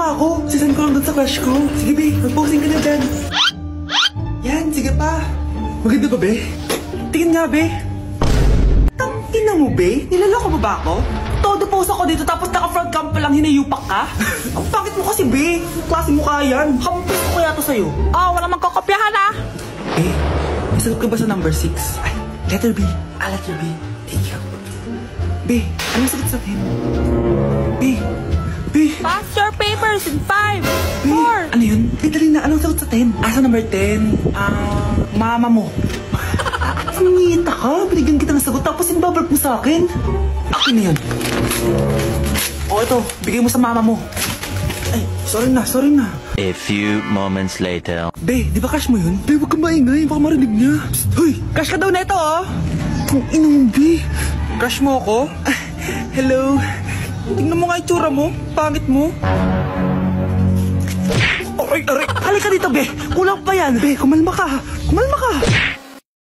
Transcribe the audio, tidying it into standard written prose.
pa ako. Sisend ko lang doon sa crush ko. Sige, be. Mag-posing ka na dyan. Yan, sige pa. Maganda ba, be? Tingin nga, be. Tangina mo, be? Nilaloko mo ba ako? Todo post ako dito tapos naka-front cam pa lang hinayupak ka? Ang pangit mo kasi, be. Klase mo kaya yan. Hampis ko kaya to sa'yo. Walang magkakopyahan ah. Be, nasagot ka ba sa number 6? Ay, letter B. Letter B. Thank you. Be, anong sagot sa 10? Be. Pass your papers in 5, Be, 4. ano yun? Be, dali na. Anong sagot sa 10? Sa number 10? Mama mo. Sumingita ka. Binigyan kita ng sagot tapos inbabalik mo sa akin. Akin na yun. Ito. Bigay mo sa mama mo. Ay, sorry na. A few moments later. Be, di ba crush mo yun? Be, huwag kang maingay. Baka marinig niya. Psst, hoy! Crush ka daw na ito, oh! Ang ina mo, Be. Crush mo ako? Hello? Tingnan mo nga itsura mo. Pangit mo. Aray! Halika dito, Be. Kulang pa yan. Be, kumalma ka.